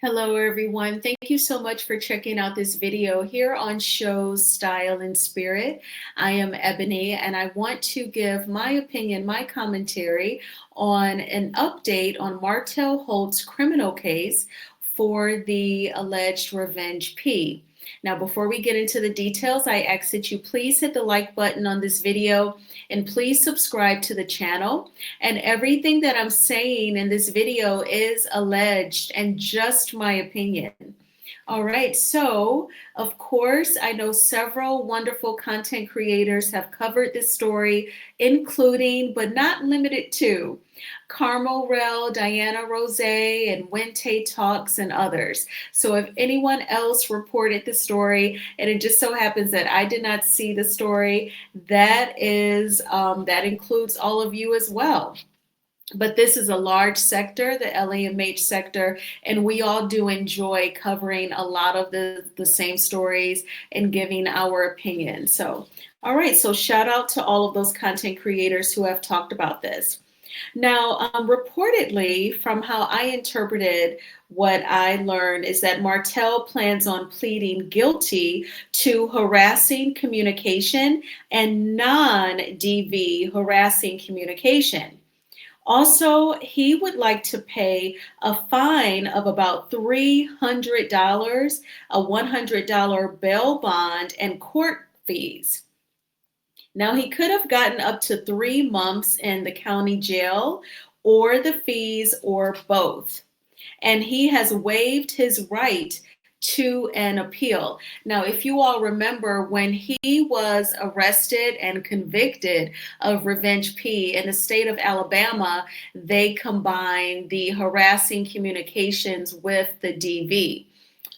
Hello, everyone. Thank you so much for checking out this video here on Shows Style and Spirit. I am Ebony, and I want to give my opinion, my commentary on an update on Martell Holt's criminal case for the alleged revenge plea. Now, before we get into the details, I ask that you please hit the like button on this video and please subscribe to the channel. And everything that I'm saying in this video is alleged and just my opinion. All right, so of course, I know several wonderful content creators have covered this story, including but not limited to Carmel Rell, Diana Rose, and Wente Talks, and others. So if anyone else reported the story, and it just so happens that I did not see the story, that includes all of you as well. But this is a large sector, the LAMH sector, and we all do enjoy covering a lot of the same stories and giving our opinion. So, all right, so shout out to all of those content creators who have talked about this. Now, reportedly, from how I interpreted what I learned, is that Martell plans on pleading guilty to harassing communication and non-DV harassing communication. Also, he would like to pay a fine of about $300, a $100 bail bond, and court fees. Now, he could have gotten up to 3 months in the county jail, or the fees, or both. And he has waived his right to an appeal. Now, if you all remember, when he was arrested and convicted of revenge P in the state of Alabama, they combined the harassing communications with the DV.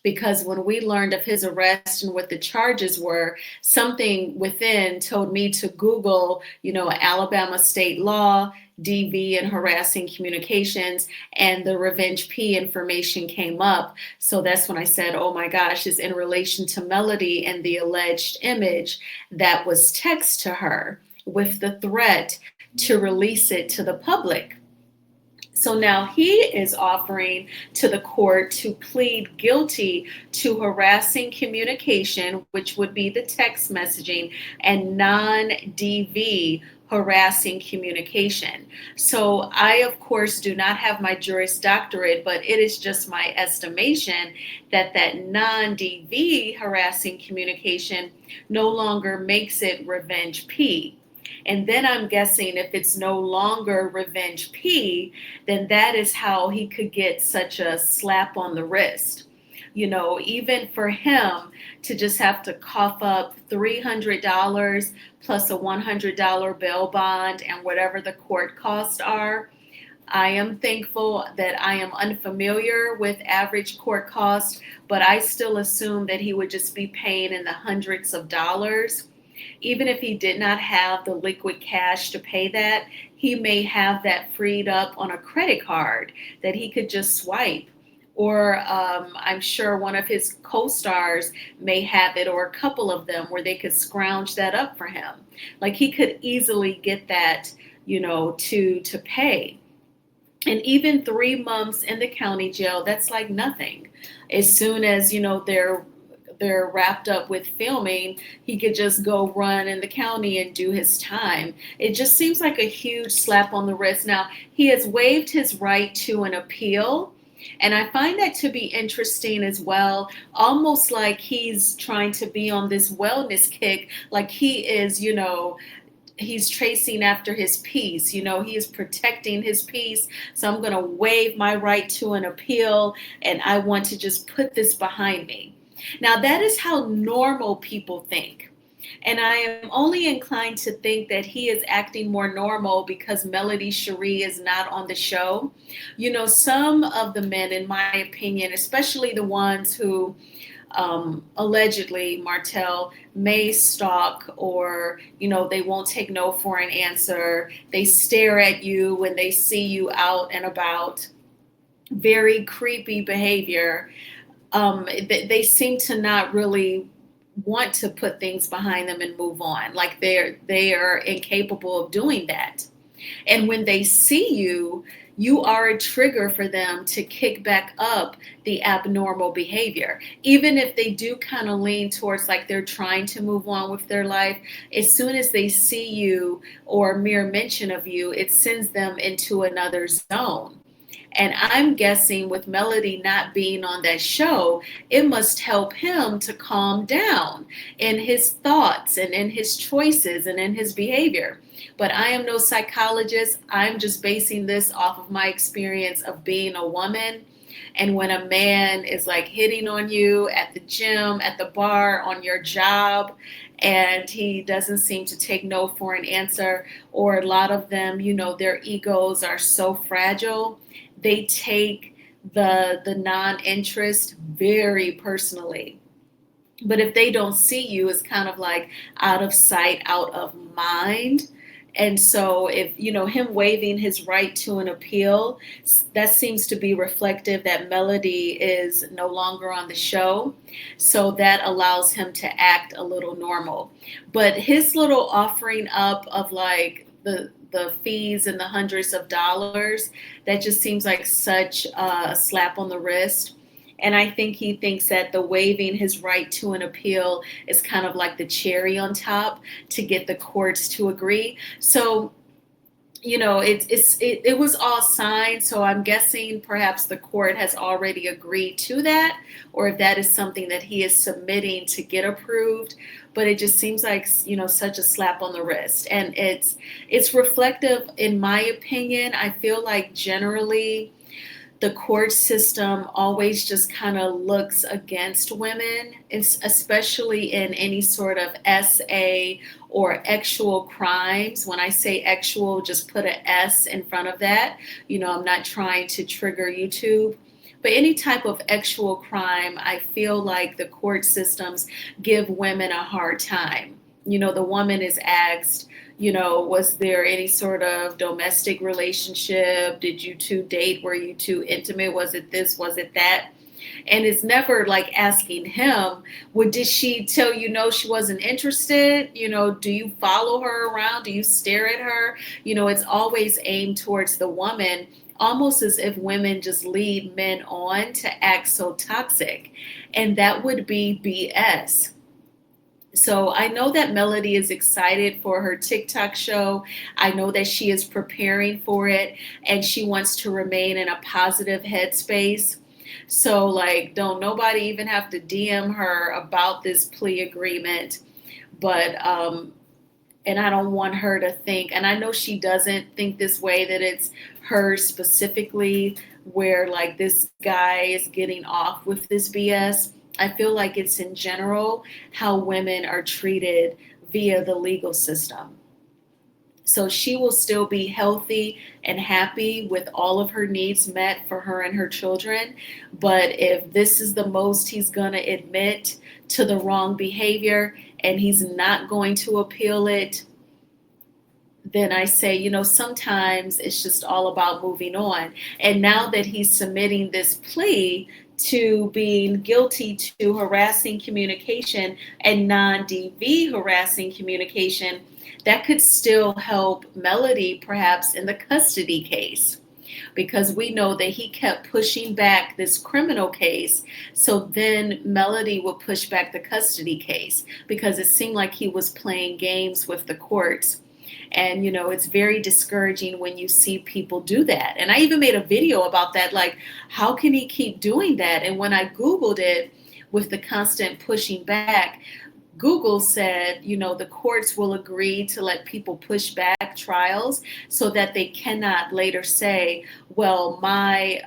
Because when we learned of his arrest and what the charges were, something within told me to Google, Alabama state law, DV, and harassing communications, and the revenge P information came up. So that's when I said, oh my gosh, it's in relation to Melody and the alleged image that was text to her with the threat to release it to the public. So now he is offering to the court to plead guilty to harassing communication, which would be the text messaging, and non-DV harassing communication. So I, of course, do not have my Juris Doctorate, but it is just my estimation that non-DV harassing communication no longer makes it revenge P. And then I'm guessing if it's no longer revenge P, then that is how he could get such a slap on the wrist. Even for him to just have to cough up $300 plus a $100 bail bond and whatever the court costs are. I am thankful that I am unfamiliar with average court costs, but I still assume that he would just be paying in the hundreds of dollars. Even if he did not have the liquid cash to pay that, he may have that freed up on a credit card that he could just swipe. Or I'm sure one of his co-stars may have it, or a couple of them, where they could scrounge that up for him. Like he could easily get that, to pay. And even 3 months in the county jail, that's like nothing. As soon as, they're wrapped up with filming, he could just go run in the county and do his time. It just seems like a huge slap on the wrist. Now, he has waived his right to an appeal, and I find that to be interesting as well, almost like he's trying to be on this wellness kick, like he is, he's chasing after his peace. He is protecting his peace. So I'm going to waive my right to an appeal, and I want to just put this behind me. Now, that is how normal people think. And I am only inclined to think that he is acting more normal because Melody Cherie is not on the show. Some of the men, in my opinion, especially the ones who allegedly Martell may stalk, or, they won't take no for an answer. They stare at you when they see you out and about. Very creepy behavior. They seem to not really want to put things behind them and move on. Like they are incapable of doing that. And when they see you, you are a trigger for them to kick back up the abnormal behavior. Even if they do kind of lean towards like they're trying to move on with their life, as soon as they see you or mere mention of you, it sends them into another zone. And I'm guessing with Melody not being on that show, it must help him to calm down in his thoughts and in his choices and in his behavior. But I am no psychologist. I'm just basing this off of my experience of being a woman. And when a man is like hitting on you at the gym, at the bar, on your job, and he doesn't seem to take no for an answer, or a lot of them, their egos are so fragile, they take the non-interest very personally. But if they don't see you, it's kind of like out of sight, out of mind. And so if, him waiving his right to an appeal, that seems to be reflective that Melody is no longer on the show. So that allows him to act a little normal. But his little offering up of like the fees and the hundreds of dollars, that just seems like such a slap on the wrist. And I think he thinks that the waiving his right to an appeal is kind of like the cherry on top to get the courts to agree. So, it was all signed. So I'm guessing perhaps the court has already agreed to that, or if that is something that he is submitting to get approved. But it just seems like, such a slap on the wrist. And it's reflective, in my opinion. I feel like generally the court system always just kind of looks against women, especially in any sort of SA or actual crimes. When I say actual, just put an S in front of that. I'm not trying to trigger YouTube. But any type of actual crime, I feel like the court systems give women a hard time. The woman is asked, was there any sort of domestic relationship? Did you two date? Were you two intimate? Was it this? Was it that? And it's never like asking him, did she tell you no, she wasn't interested? Do you follow her around? Do you stare at her? It's always aimed towards the woman, almost as if women just lead men on to act so toxic. And that would be BS. So I know that Melody is excited for her TikTok show. I know that she is preparing for it and she wants to remain in a positive headspace. So like, don't nobody even have to DM her about this plea agreement. But, and I don't want her to think, and I know she doesn't think this way, that it's her specifically where like this guy is getting off with this BS. I feel like it's in general how women are treated via the legal system. So she will still be healthy and happy with all of her needs met for her and her children. But if this is the most he's going to admit to the wrong behavior and he's not going to appeal it, then I say, sometimes it's just all about moving on. And now that he's submitting this plea to being guilty to harassing communication and non-DV harassing communication, that could still help Melody perhaps in the custody case, because we know that he kept pushing back this criminal case. So then Melody would push back the custody case because it seemed like he was playing games with the courts. And, it's very discouraging when you see people do that. And I even made a video about that, like, how can he keep doing that? And when I Googled it, with the constant pushing back, Google said, the courts will agree to let people push back trials so that they cannot later say, well, my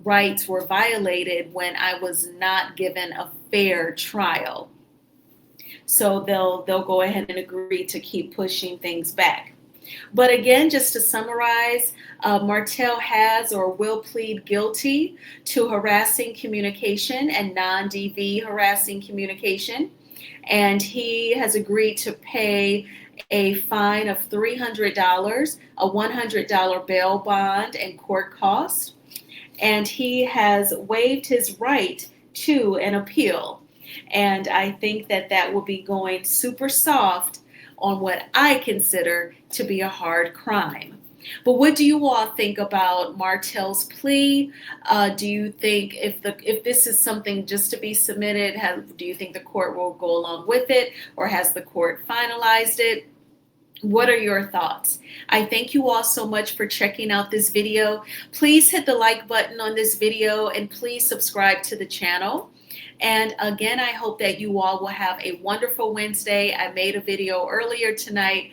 rights were violated when I was not given a fair trial. So they'll go ahead and agree to keep pushing things back. But again, just to summarize, Martell has or will plead guilty to harassing communication and non-DV harassing communication. And he has agreed to pay a fine of $300, a $100 bail bond, and court costs. And he has waived his right to an appeal. And I think that will be going super soft on what I consider to be a hard crime. But what do you all think about Martell's plea? Do you think if this is something just to be submitted, do you think the court will go along with it, or has the court finalized it? What are your thoughts? I thank you all so much for checking out this video. Please hit the like button on this video and please subscribe to the channel. And again, I hope that you all will have a wonderful Wednesday. I made a video earlier tonight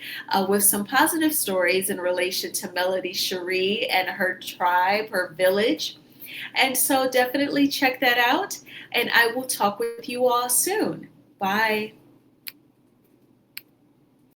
with some positive stories in relation to Melody Cherie and her tribe, her village. And so definitely check that out. And I will talk with you all soon. Bye.